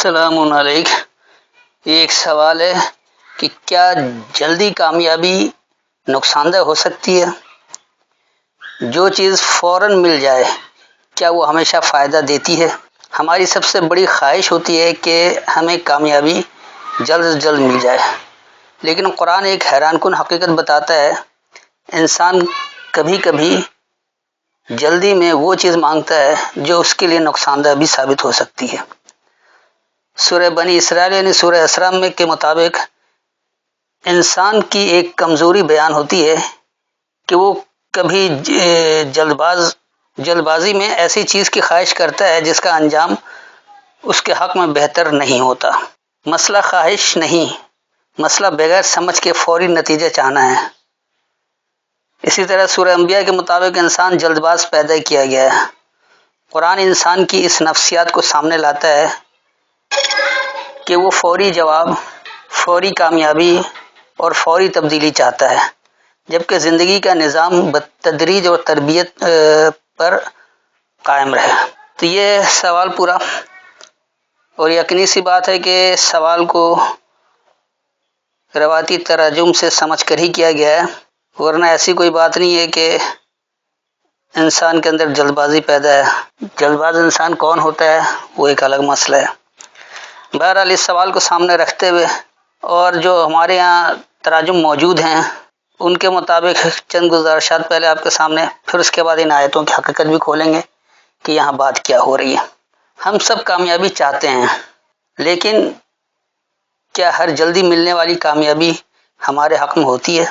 السلام علیکم. یہ ایک سوال ہے کہ کیا جلدی کامیابی نقصان دہ ہو سکتی ہے؟ جو چیز فوراً مل جائے کیا وہ ہمیشہ فائدہ دیتی ہے؟ ہماری سب سے بڑی خواہش ہوتی ہے کہ ہمیں کامیابی جلد از جلد مل جائے، لیکن قرآن ایک حیران کن حقیقت بتاتا ہے. انسان کبھی کبھی جلدی میں وہ چیز مانگتا ہے جو اس کے لیے نقصان دہ بھی ثابت ہو سکتی ہے. سورہ بنی اسرائیل یعنی سورہ اسراء کے مطابق انسان کی ایک کمزوری بیان ہوتی ہے کہ وہ کبھی جلد بازی میں ایسی چیز کی خواہش کرتا ہے جس کا انجام اس کے حق میں بہتر نہیں ہوتا. مسئلہ خواہش نہیں، مسئلہ بغیر سمجھ کے فوری نتیجہ چاہنا ہے. اسی طرح سورہ انبیاء کے مطابق انسان جلد باز پیدا کیا گیا ہے. قرآن انسان کی اس نفسیات کو سامنے لاتا ہے کہ وہ فوری جواب، فوری کامیابی اور فوری تبدیلی چاہتا ہے، جبکہ زندگی کا نظام بتدریج اور تربیت پر قائم رہے. تو یہ سوال پورا، اور یقینی سی بات ہے کہ سوال کو روایتی تراجم سے سمجھ کر ہی کیا گیا ہے، ورنہ ایسی کوئی بات نہیں ہے کہ انسان کے اندر جلد بازی پیدا ہے. جلد باز انسان کون ہوتا ہے وہ ایک الگ مسئلہ ہے. بہرحال اس سوال کو سامنے رکھتے ہوئے اور جو ہمارے یہاں تراجم موجود ہیں ان کے مطابق چند گزارشات پہلے آپ کے سامنے، پھر اس کے بعد ان آیتوں کی حقیقت بھی کھولیں گے کہ یہاں بات کیا ہو رہی ہے. ہم سب کامیابی چاہتے ہیں، لیکن کیا ہر جلدی ملنے والی کامیابی ہمارے حق میں ہوتی ہے؟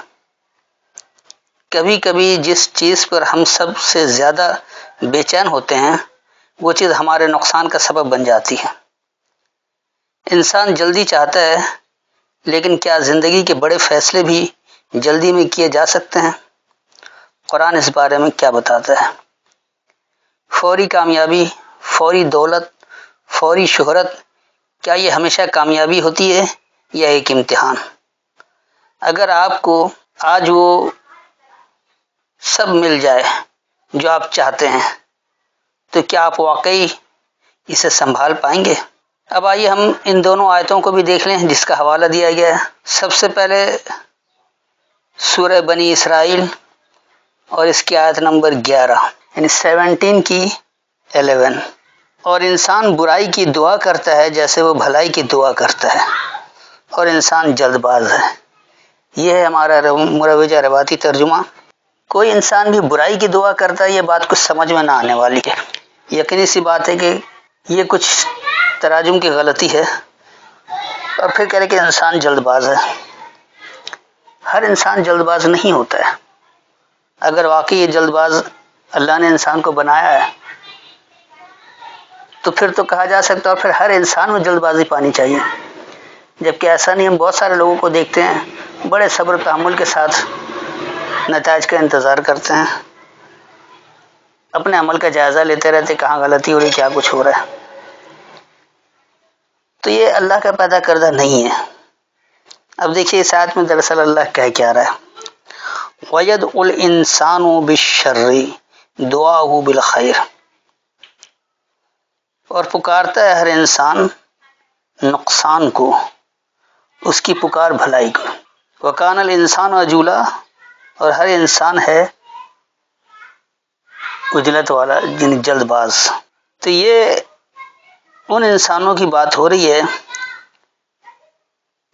کبھی کبھی جس چیز پر ہم سب سے زیادہ بے چین ہوتے ہیں وہ چیز ہمارے نقصان کا سبب بن جاتی ہے. انسان جلدی چاہتا ہے، لیکن کیا زندگی کے بڑے فیصلے بھی جلدی میں کیے جا سکتے ہیں؟ قرآن اس بارے میں کیا بتاتا ہے؟ فوری کامیابی، فوری دولت، فوری شہرت، کیا یہ ہمیشہ کامیابی ہوتی ہے یا ایک امتحان؟ اگر آپ کو آج وہ سب مل جائے جو آپ چاہتے ہیں تو کیا آپ واقعی اسے سنبھال پائیں گے؟ اب آئیے ہم ان دونوں آیتوں کو بھی دیکھ لیں جس کا حوالہ دیا گیا ہے. سب سے پہلے سورہ بنی اسرائیل اور اس کی آیت نمبر 11 یعنی 17 کی 11. اور انسان برائی کی دعا کرتا ہے جیسے وہ بھلائی کی دعا کرتا ہے، اور انسان جلد باز ہے. یہ ہے ہمارا مروجہ روایتی ترجمہ. کوئی انسان بھی برائی کی دعا کرتا ہے، یہ بات کچھ سمجھ میں نہ آنے والی ہے. یقینی سی بات ہے کہ یہ کچھ تراجم کی غلطی ہے. اور پھر کہہ رہے کہ انسان جلد باز ہے. ہر انسان جلد باز نہیں ہوتا ہے. اگر واقعی یہ جلد باز اللہ نے انسان کو بنایا ہے تو پھر تو کہا جا سکتا ہے اور پھر ہر انسان میں جلد بازی پانی چاہیے، جبکہ ایسا نہیں. ہم بہت سارے لوگوں کو دیکھتے ہیں بڑے صبر و تحمل کے ساتھ نتائج کا انتظار کرتے ہیں، اپنے عمل کا جائزہ لیتے رہتے کہاں غلطی ہو رہی، کیا کچھ ہو رہا ہے. تو یہ اللہ کا پیدا کردہ نہیں ہے. اب دیکھیے اس آیت میں دراصل اللہ کیا رہا ہے. وَيَدْعُ الْإِنسَانُ بِالشَّرِّ دُعَاؤُهُ بِالْخَيْرِ. اور پکارتا ہے ہر انسان نقصان کو، اس کی پکار بھلائی کو. وَكَانَ الْإِنسَانُ عَجُولًا. اور ہر انسان ہے عجلت والا یعنی جلد باز. تو یہ ان انسانوں کی بات ہو رہی ہے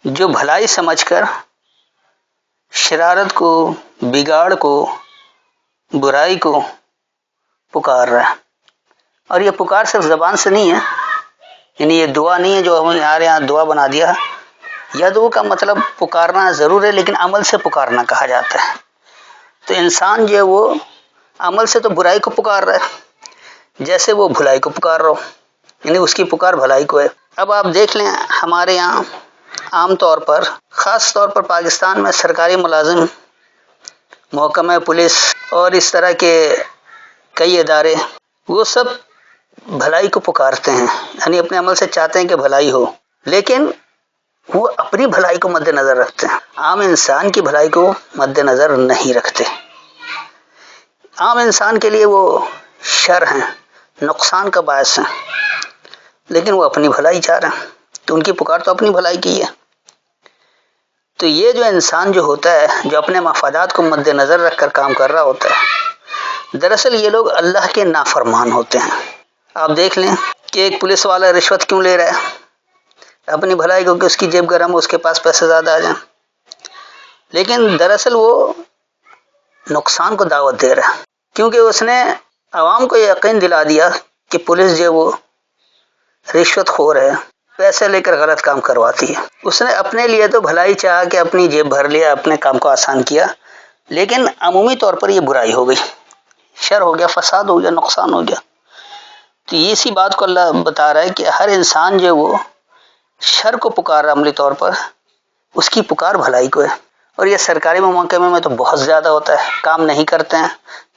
جو بھلائی سمجھ کر شرارت کو، بگاڑ کو، برائی کو پکار رہا ہے. اور یہ پکار صرف زبان سے نہیں ہے، یعنی یہ دعا نہیں ہے جو ہمارے یہاں دعا بنا دیا. یدعو کا مطلب پکارنا ضرور ہے، لیکن عمل سے پکارنا کہا جاتا ہے. تو انسان جو ہے وہ عمل سے تو برائی کو پکار رہا ہے جیسے وہ بھلائی کو پکار رہا ہو، یعنی اس کی پکار بھلائی کو ہے. اب آپ دیکھ لیں ہمارے یہاں عام طور پر، خاص طور پر پاکستان میں سرکاری ملازم، محکمہ پولیس اور اس طرح کے کئی ادارے، وہ سب بھلائی کو پکارتے ہیں، یعنی اپنے عمل سے چاہتے ہیں کہ بھلائی ہو، لیکن وہ اپنی بھلائی کو مد نظر رکھتے ہیں، عام انسان کی بھلائی کو مد نظر نہیں رکھتے. عام انسان کے لیے وہ شر ہیں، نقصان کا باعث ہیں. لیکن وہ اپنی بھلائی چاہ رہے ہیں، تو ان کی پکار تو اپنی بھلائی کی ہے۔ تو یہ جو انسان جو ہوتا ہے، جو اپنے مفادات کو مد نظر رکھ کر کام کر رہا ہوتا ہے، دراصل یہ لوگ اللہ کے نافرمان ہوتے ہیں۔ آپ دیکھ لیں کہ ایک پولیس والا رشوت کیوں لے رہا ہے؟ اپنی بھلائی کو، کہ اس کی جیب گرم ہو، اس کے پاس پیسے زیادہ آ جائیں، لیکن دراصل وہ نقصان کو دعوت دے رہا ہے، کیونکہ اس نے عوام کو یقین دلا دیا کہ پولیس جو وہ رشوت خور ہے، پیسے لے کر غلط کام کرواتی ہے۔ اس نے اپنے لیے تو بھلائی چاہا کہ اپنی جیب بھر لیا، اپنے کام کو آسان کیا، لیکن عمومی طور پر یہ برائی ہو گئی، شر ہو گیا، فساد ہو گیا، نقصان ہو گیا۔ تو اسی بات کو اللہ بتا رہا ہے کہ ہر انسان جو وہ شر کو پکار رہا عملی طور پر، اس کی پکار بھلائی کو ہے۔ اور یہ سرکاری محکمے میں تو بہت زیادہ ہوتا ہے، کام نہیں کرتے ہیں،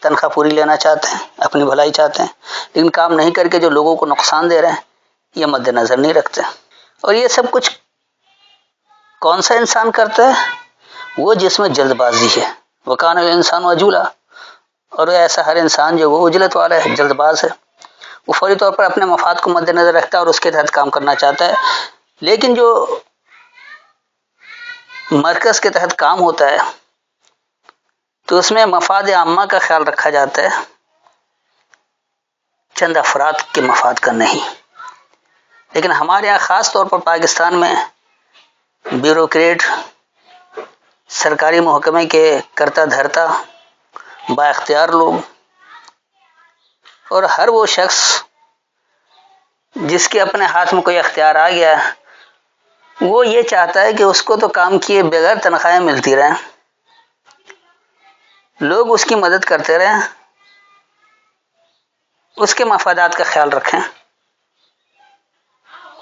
تنخواہ پوری لینا چاہتے ہیں، اپنی بھلائی چاہتے ہیں، لیکن کام نہیں کر کے جو لوگوں کو نقصان دے رہے ہیں یہ مد نظر نہیں رکھتے۔ اور یہ سب کچھ کون سا انسان کرتا ہے؟ وہ جس میں جلد بازی ہے، وکان الانسان عجولا، اور ایسا ہر انسان جو وہ عجلت والا ہے، جلد باز ہے، وہ فوری طور پر اپنے مفاد کو مد نظر رکھتا ہے اور اس کے تحت کام کرنا چاہتا ہے۔ لیکن جو مرکز کے تحت کام ہوتا ہے تو اس میں مفاد عامہ کا خیال رکھا جاتا ہے، چند افراد کے مفاد کا نہیں۔ لیکن ہمارے یہاں خاص طور پر پاکستان میں بیوروکریٹ، سرکاری محکمے کے کرتا دھرتا، با اختیار لوگ، اور ہر وہ شخص جس کے اپنے ہاتھ میں کوئی اختیار آ گیا، وہ یہ چاہتا ہے کہ اس کو تو کام کیے بغیر تنخواہیں ملتی رہیں، لوگ اس کی مدد کرتے رہیں، اس کے مفادات کا خیال رکھیں،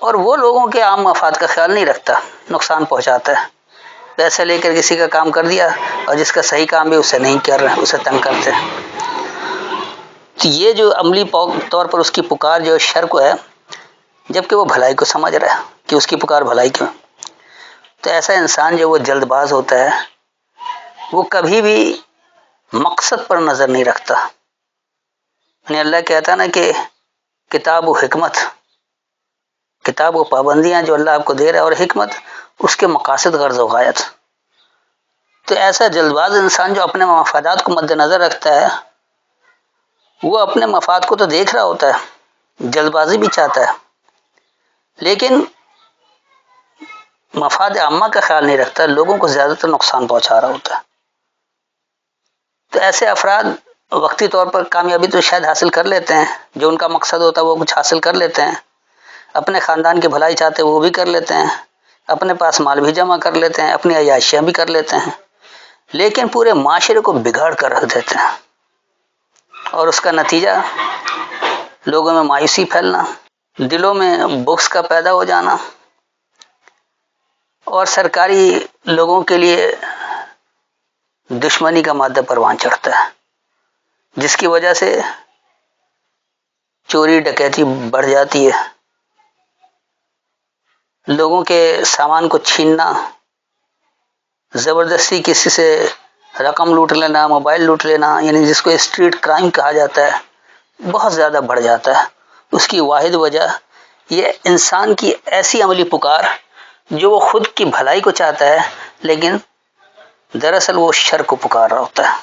اور وہ لوگوں کے عام مفاد کا خیال نہیں رکھتا، نقصان پہنچاتا ہے، پیسے لے کر کسی کا کام کر دیا اور جس کا صحیح کام بھی اسے نہیں کر رہے، اسے تنگ کرتے ہیں۔ تو یہ جو عملی طور پر اس کی پکار جو شر کو ہے، جبکہ وہ بھلائی کو سمجھ رہا ہے کہ اس کی پکار بھلائی کیوں، تو ایسا انسان جو وہ جلد باز ہوتا ہے، وہ کبھی بھی مقصد پر نظر نہیں رکھتا۔ یعنی اللہ کہتا نا کہ کتاب و حکمت، کتاب و پابندیاں جو اللہ آپ کو دے رہا ہے، اور حکمت اس کے مقاصد، غرض و غایت۔ تو ایسا جلد باز انسان جو اپنے مفادات کو مد نظر رکھتا ہے، وہ اپنے مفاد کو تو دیکھ رہا ہوتا ہے، جلد بازی بھی چاہتا ہے، لیکن مفاد عامہ کا خیال نہیں رکھتا، لوگوں کو زیادہ تر نقصان پہنچا رہا ہوتا ہے۔ تو ایسے افراد وقتی طور پر کامیابی تو شاید حاصل کر لیتے ہیں، جو ان کا مقصد ہوتا ہے وہ کچھ حاصل کر لیتے ہیں، اپنے خاندان کی بھلائی چاہتے وہ بھی کر لیتے ہیں، اپنے پاس مال بھی جمع کر لیتے ہیں، اپنی عیاشیاں بھی کر لیتے ہیں، لیکن پورے معاشرے کو بگاڑ کر رکھ دیتے ہیں، اور اس کا نتیجہ لوگوں میں مایوسی پھیلنا، دلوں میں بغض کا پیدا ہو جانا، اور سرکاری لوگوں کے لیے دشمنی کا مادہ پروان چڑھتا ہے، جس کی وجہ سے چوری ڈکیتی بڑھ جاتی ہے، لوگوں کے سامان کو چھیننا، زبردستی کسی سے رقم لوٹ لینا، موبائل لوٹ لینا، یعنی جس کو اسٹریٹ کرائم کہا جاتا ہے، بہت زیادہ بڑھ جاتا ہے۔ اس کی واحد وجہ یہ انسان کی ایسی عملی پکار جو وہ خود کی بھلائی کو چاہتا ہے، لیکن دراصل وہ شر کو پکار رہا ہوتا ہے،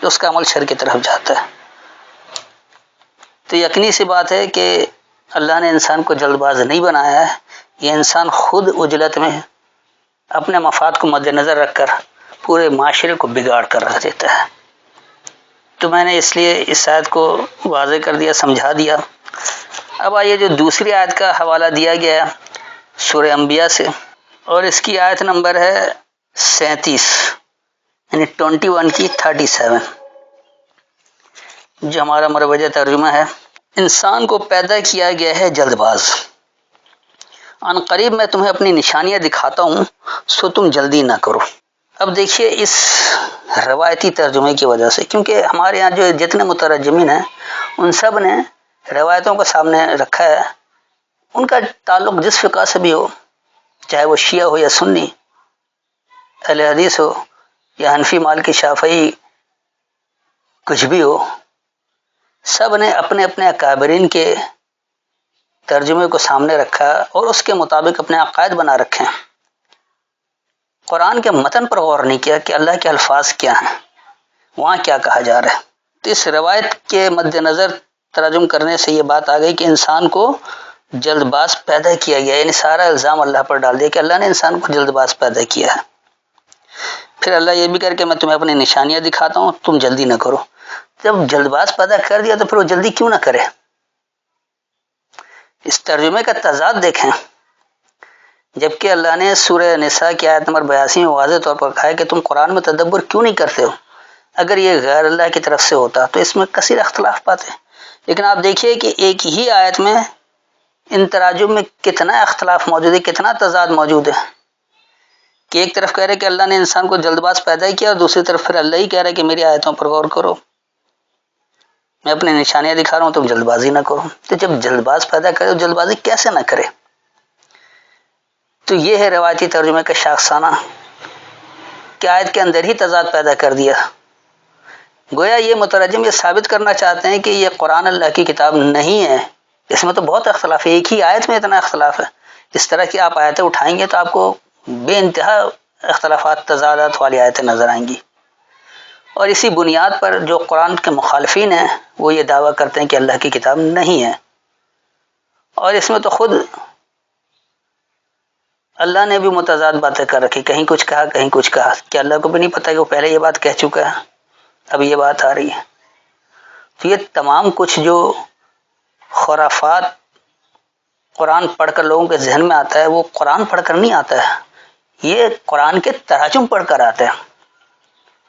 تو اس کا عمل شر کی طرف جاتا ہے۔ تو یقینی سی بات ہے کہ اللہ نے انسان کو جلد باز نہیں بنایا ہے، یہ انسان خود عجلت میں اپنے مفاد کو مد نظر رکھ کر پورے معاشرے کو بگاڑ کر رکھ دیتا ہے۔ تو میں نے اس لیے اس آیت کو واضح کر دیا، سمجھا دیا۔ اب آئیے جو دوسری آیت کا حوالہ دیا گیا ہے سورہ انبیاء سے، اور اس کی آیت نمبر ہے 37، یعنی 21 کی 37، جو ہمارا مروجہ ترجمہ ہے: انسان کو پیدا کیا گیا ہے جلد باز، ان قریب میں تمہیں اپنی نشانیاں دکھاتا ہوں، سو تم جلدی نہ کرو۔ اب دیکھیے اس روایتی ترجمے کی وجہ سے، کیونکہ ہمارے یہاں جو جتنے مترجمین ہیں ان سب نے روایتوں کو سامنے رکھا ہے، ان کا تعلق جس فقہ سے بھی ہو، چاہے وہ شیعہ ہو یا سنی، اہل حدیث ہو یا حنفی، مالکی، شافعی، کچھ بھی ہو، سب نے اپنے اپنے اکابرین کے ترجمے کو سامنے رکھا اور اس کے مطابق اپنے عقائد بنا رکھے ہیں، قرآن کے متن پر غور نہیں کیا کہ اللہ کے الفاظ کیا ہیں، وہاں کیا کہا جا رہا ہے. تو اس روایت کے مد نظر ترجم کرنے سے یہ بات آ گئی کہ انسان کو جلد باز پیدا کیا گیا، یعنی سارا الزام اللہ پر ڈال دیا کہ اللہ نے انسان کو جلد باز پیدا کیا ہے. پھر اللہ یہ بھی کر کے میں تمہیں اپنی نشانیاں دکھاتا ہوں، تم جلدی نہ کرو. جب جلد باز پیدا کر دیا تو پھر وہ جلدی کیوں نہ کرے؟ اس ترجمے کا تضاد دیکھیں. جبکہ اللہ نے سورہ نساء کی آیت نمبر 82 میں واضح طور پر کہا ہے کہ تم قرآن میں تدبر کیوں نہیں کرتے ہو؟ اگر یہ غیر اللہ کی طرف سے ہوتا تو اس میں کثیر اختلاف پاتے. لیکن آپ دیکھیے کہ ایک ہی آیت میں ان تراجم میں کتنا اختلاف موجود ہے، کتنا تضاد موجود ہے کہ ایک طرف کہہ رہے کہ اللہ نے انسان کو جلد باز پیدا کیا اور دوسری طرف پھر اللہ ہی کہہ رہا ہے کہ میری آیتوں پر غور کرو، میں اپنی نشانیاں دکھا رہا ہوں، تم جلد بازی نہ کرو. تو جب جلد باز پیدا کرے تو جلد بازی کیسے نہ کرے؟ تو یہ ہے روایتی ترجمے کا شاخسانہ کہ آیت کے اندر ہی تضاد پیدا کر دیا. گویا یہ مترجم یہ ثابت کرنا چاہتے ہیں کہ یہ قرآن اللہ کی کتاب نہیں ہے، اس میں تو بہت اختلاف ہے، ایک ہی آیت میں اتنا اختلاف ہے. اس طرح کی آپ آیتیں اٹھائیں گے تو آپ کو بے انتہا اختلافات تضادات والی آیتیں نظر آئیں گی. اور اسی بنیاد پر جو قرآن کے مخالفین ہیں وہ یہ دعویٰ کرتے ہیں کہ اللہ کی کتاب نہیں ہے. اور اس میں تو خود اللہ نے بھی متضاد باتیں کر رکھی، کہیں کچھ کہا کہیں کچھ کہا، کہ اللہ کو بھی نہیں پتہ کہ وہ پہلے یہ بات کہہ چکا ہے، اب یہ بات آ رہی ہے. تو یہ تمام کچھ جو خرافات قرآن پڑھ کر لوگوں کے ذہن میں آتا ہے وہ قرآن پڑھ کر نہیں آتا ہے، یہ قرآن کے تراجم پڑھ کر آتا ہے.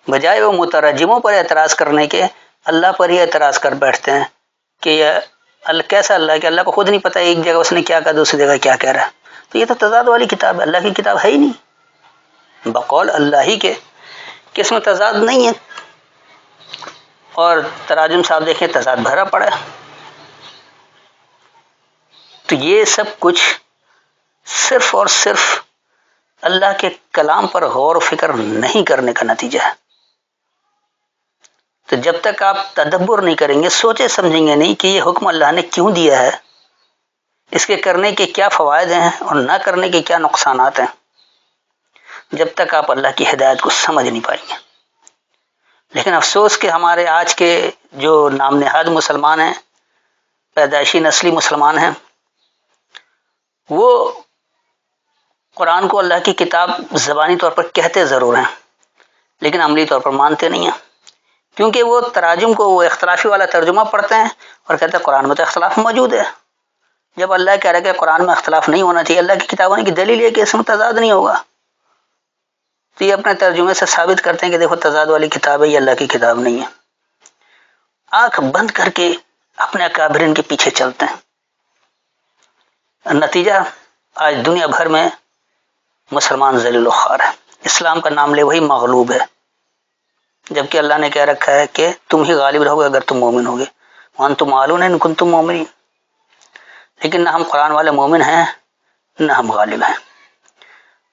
بجائے وہ مترجموں پر اعتراض کرنے کے اللہ پر ہی اعتراض کر بیٹھتے ہیں کہ یہ کیسا اللہ کہ اللہ کو خود نہیں پتہ ایک جگہ اس نے کیا کہا دوسری جگہ کیا کہہ رہا ہے. تو یہ تو تضاد والی کتاب ہے، اللہ کی کتاب ہے ہی نہیں، بقول اللہ ہی کے کہ اس میں تضاد نہیں ہے. اور تراجم صاحب دیکھیں تضاد بھرا پڑا ہے. تو یہ سب کچھ صرف اور صرف اللہ کے کلام پر غور و فکر نہیں کرنے کا نتیجہ ہے. تو جب تک آپ تدبر نہیں کریں گے، سوچے سمجھیں گے نہیں کہ یہ حکم اللہ نے کیوں دیا ہے، اس کے کرنے کے کیا فوائد ہیں اور نہ کرنے کے کیا نقصانات ہیں، جب تک آپ اللہ کی ہدایت کو سمجھ نہیں پائیں گے. لیکن افسوس کہ ہمارے آج کے جو نام نہاد مسلمان ہیں، پیدائشی نسلی مسلمان ہیں، وہ قرآن کو اللہ کی کتاب زبانی طور پر کہتے ضرور ہیں لیکن عملی طور پر مانتے نہیں ہیں، کیونکہ وہ تراجم کو وہ اختلافی والا ترجمہ پڑھتے ہیں اور کہتے ہیں قرآن میں تو اختلاف موجود ہے. جب اللہ کہہ رہا ہے کہ قرآن میں اختلاف نہیں ہونا چاہیے، اللہ کی کتاب ہونے کی دلیل ہے کہ اس میں تضاد نہیں ہوگا، تو یہ اپنے ترجمے سے ثابت کرتے ہیں کہ دیکھو تضاد والی کتاب ہے، یہ اللہ کی کتاب نہیں ہے. آنکھ بند کر کے اپنے اکابرین کے پیچھے چلتے ہیں. نتیجہ آج دنیا بھر میں مسلمان ذلیل و خوار ہے، اسلام کا نام لے وہی مغلوب ہے، جبکہ اللہ نے کہہ رکھا ہے کہ تم ہی غالب رہو گے اگر تم مومن ہوگے، وانتم عالون ان کنتم مومنین. لیکن نہ ہم قرآن والے مومن ہیں نہ ہم غالب ہیں.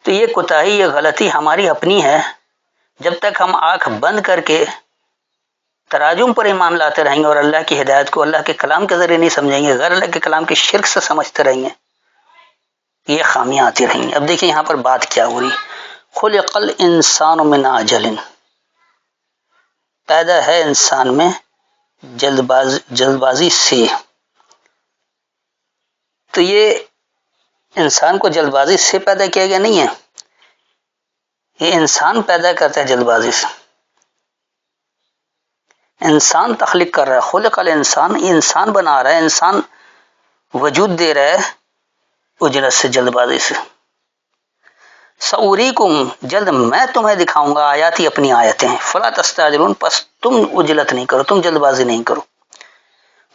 تو یہ کوتاہی، یہ غلطی ہماری اپنی ہے. جب تک ہم آنکھ بند کر کے تراجم پر ایمان لاتے رہیں گے اور اللہ کی ہدایت کو اللہ کے کلام کے ذریعے نہیں سمجھیں گے، غیر اللہ کے کلام کے شرک سے سمجھتے رہیں گے، یہ خامیاں آتی رہیں گی. اب دیکھیں یہاں پر بات کیا ہو رہی، خلق الانسان من عجل، پیدا ہے انسان میں جلد بازی سے. تو یہ انسان کو جلد بازی سے پیدا کیا گیا نہیں ہے، یہ انسان پیدا کرتا ہے جلد بازی سے، انسان تخلیق کر رہا ہے. خلق الانسان، یہ انسان بنا رہا ہے، انسان وجود دے رہا ہے اجلت سے، جلد بازی سے. سأوریکم، جلد میں تمہیں دکھاؤں گا آیاتی، اپنی آیتیں، فلا تستعجلون، پس تم اجلت نہیں کرو، تم جلد بازی نہیں کرو.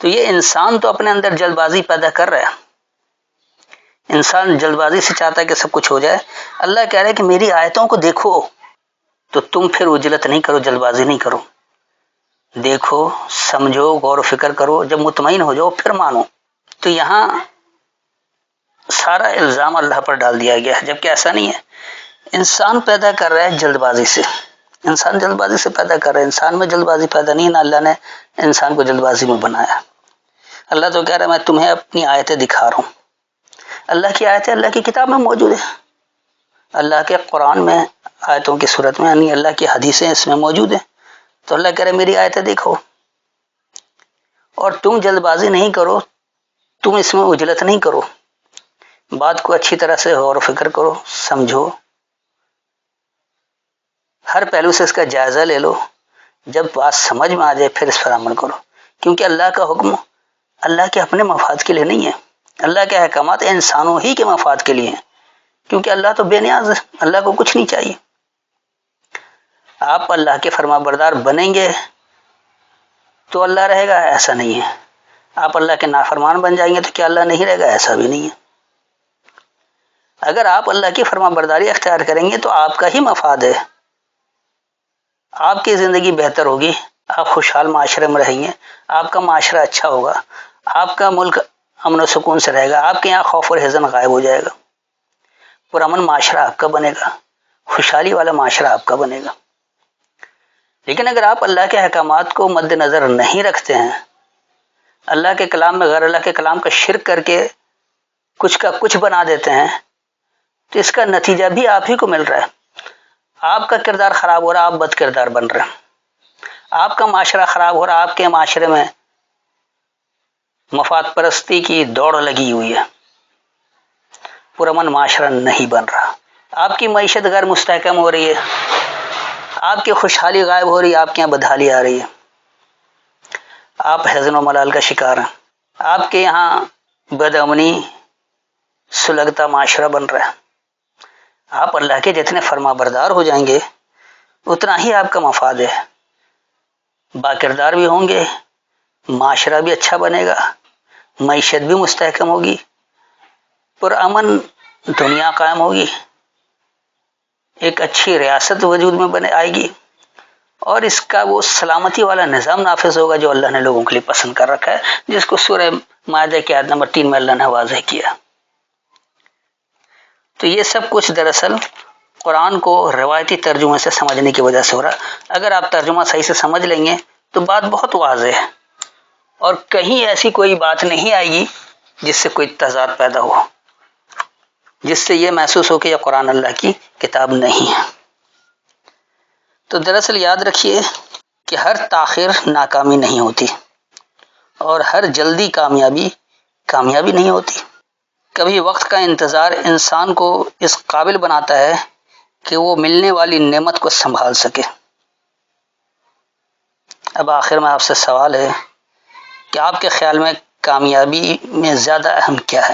تو یہ انسان تو اپنے اندر جلد بازی پیدا کر رہا ہے، انسان جلد بازی سے چاہتا ہے کہ سب کچھ ہو جائے. اللہ کہہ رہا ہے کہ میری آیتوں کو دیکھو تو تم پھر اجلت نہیں کرو، جلد بازی نہیں کرو، دیکھو سمجھو غور و فکر کرو، جب مطمئن ہو جاؤ پھر مانو. تو یہاں سارا الزام اللہ پر ڈال دیا گیا ہے، جبکہ ایسا نہیں ہے. انسان پیدا کر رہا ہے جلد بازی سے، انسان جلد بازی سے پیدا کر رہا ہے، انسان میں جلد بازی پیدا نہیں، نہ اللہ نے انسان کو جلد بازی میں بنایا. اللہ تو کہہ رہا ہے میں تمہیں اپنی آیتیں دکھا رہا ہوں. اللہ کی آیتیں اللہ کی کتاب میں موجود ہیں، اللہ کے قرآن میں آیتوں کی صورت میں، یعنی اللہ کی حدیثیں اس میں موجود ہیں. تو اللہ کہہ رہے میری آیتیں دیکھو، اور تم جلد بازی نہیں کرو، تم اس میں عجلت نہیں کرو، بات کو اچھی طرح سے غور و فکر کرو، سمجھو، ہر پہلو سے اس کا جائزہ لے لو. جب بات سمجھ میں آ جائے پھر اس پر عمل کرو، کیونکہ اللہ کا حکم اللہ کے اپنے مفاد کے لیے نہیں ہے، اللہ کے احکامات انسانوں ہی کے مفاد کے لیے ہیں، کیونکہ اللہ تو بے نیاز ہے، اللہ کو کچھ نہیں چاہیے. آپ اللہ کے فرما بردار بنیں گے تو اللہ رہے گا، ایسا نہیں ہے. آپ اللہ کے نافرمان بن جائیں گے تو کیا اللہ نہیں رہے گا؟ ایسا بھی نہیں ہے. اگر آپ اللہ کی فرما برداری اختیار کریں گے تو آپ کا ہی مفاد ہے، آپ کی زندگی بہتر ہوگی، آپ خوشحال معاشرے میں رہیں گے، آپ کا معاشرہ اچھا ہوگا، آپ کا ملک امن و سکون سے رہے گا، آپ کے یہاں خوف اور حزن غائب ہو جائے گا، پرامن معاشرہ آپ کا بنے گا، خوشحالی والا معاشرہ آپ کا بنے گا. لیکن اگر آپ اللہ کے احکامات کو مد نظر نہیں رکھتے ہیں، اللہ کے کلام میں غیر اللہ کے کلام کا شرک کر کے کچھ کا کچھ بنا دیتے ہیں، تو اس کا نتیجہ بھی آپ ہی کو مل رہا ہے. آپ کا کردار خراب ہو رہا، آپ بد کردار بن رہے ہیں. آپ کا معاشرہ خراب ہو رہا، آپ کے معاشرے میں مفاد پرستی کی دوڑ لگی ہوئی ہے، پرامن معاشرہ نہیں بن رہا. آپ کی معیشت غیر مستحکم ہو رہی ہے، آپ کی خوشحالی غائب ہو رہی ہے، آپ کے یہاں بدحالی آ رہی ہے، آپ حزن و ملال کا شکار ہیں، آپ کے یہاں بدامنی سلگتا معاشرہ بن رہا ہے. آپ اللہ کے جتنے فرما بردار ہو جائیں گے اتنا ہی آپ کا مفاد ہے، باکردار بھی ہوں گے، معاشرہ بھی اچھا بنے گا، معیشت بھی مستحکم ہوگی، پرامن دنیا قائم ہوگی، ایک اچھی ریاست وجود میں بنے آئے گی، اور اس کا وہ سلامتی والا نظام نافذ ہوگا جو اللہ نے لوگوں کے لیے پسند کر رکھا ہے، جس کو سورہ مائدہ کی آیت نمبر 3 میں اللہ نے واضح کیا. تو یہ سب کچھ دراصل قرآن کو روایتی ترجمے سے سمجھنے کی وجہ سے ہو رہا. اگر آپ ترجمہ صحیح سے سمجھ لیں گے تو بات بہت واضح ہے، اور کہیں ایسی کوئی بات نہیں آئے گی جس سے کوئی تضاد پیدا ہو، جس سے یہ محسوس ہو کہ یہ قرآن اللہ کی کتاب نہیں ہے. تو دراصل یاد رکھیے کہ ہر تاخیر ناکامی نہیں ہوتی، اور ہر جلدی کامیابی نہیں ہوتی. کبھی وقت کا انتظار انسان کو اس قابل بناتا ہے کہ وہ ملنے والی نعمت کو سنبھال سکے. اب آخر میں آپ سے سوال ہے کہ آپ کے خیال میں کامیابی میں زیادہ اہم کیا ہے؟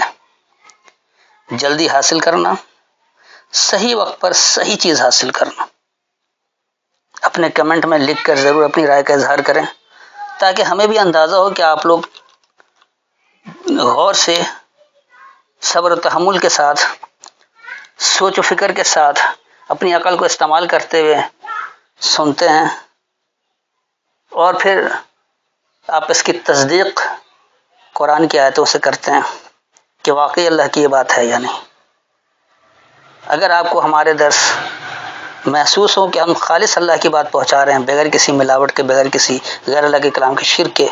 جلدی حاصل کرنا، صحیح وقت پر صحیح چیز حاصل کرنا؟ اپنے کمنٹ میں لکھ کر ضرور اپنی رائے کا اظہار کریں، تاکہ ہمیں بھی اندازہ ہو کہ آپ لوگ غور سے، صبر و تحمل کے ساتھ، سوچ و فکر کے ساتھ، اپنی عقل کو استعمال کرتے ہوئے سنتے ہیں، اور پھر آپ اس کی تصدیق قرآن کی آیتوں سے کرتے ہیں کہ واقعی اللہ کی یہ بات ہے یا نہیں. اگر آپ کو ہمارے درس محسوس ہو کہ ہم خالص اللہ کی بات پہنچا رہے ہیں، بغیر کسی ملاوٹ کے، بغیر کسی غیر اللہ کے کلام کے شرک کے،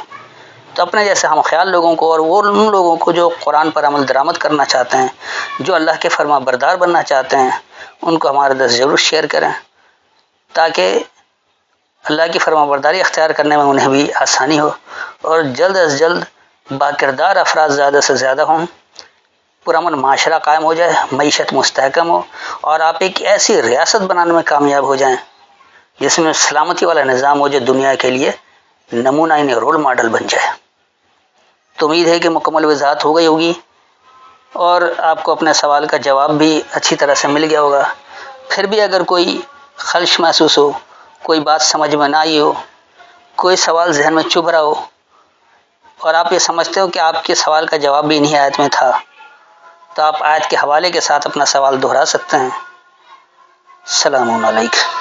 تو اپنے جیسے ہم خیال لوگوں کو، اور وہ ان لوگوں کو جو قرآن پر عمل درآمد کرنا چاہتے ہیں، جو اللہ کے فرما بردار بننا چاہتے ہیں، ان کو ہمارا درس ضرور شیئر کریں، تاکہ اللہ کی فرما برداری اختیار کرنے میں انہیں بھی آسانی ہو، اور جلد از جلد باکردار افراد زیادہ سے زیادہ ہوں، پرامن معاشرہ قائم ہو جائے، معیشت مستحکم ہو، اور آپ ایک ایسی ریاست بنانے میں کامیاب ہو جائیں جس میں سلامتی والا نظام ہو جو دنیا کے لیے نمونہ، یعنی رول ماڈل بن جائے. تو امید ہے کہ مکمل وضاحت ہو گئی ہوگی، اور آپ کو اپنے سوال کا جواب بھی اچھی طرح سے مل گیا ہوگا. پھر بھی اگر کوئی خلش محسوس ہو، کوئی بات سمجھ میں نہ آئی ہو، کوئی سوال ذہن میں چبھ رہا ہو، اور آپ یہ سمجھتے ہو کہ آپ کے سوال کا جواب بھی انہی آیت میں تھا، تو آپ آیت کے حوالے کے ساتھ اپنا سوال دہرا سکتے ہیں. السلام علیکم.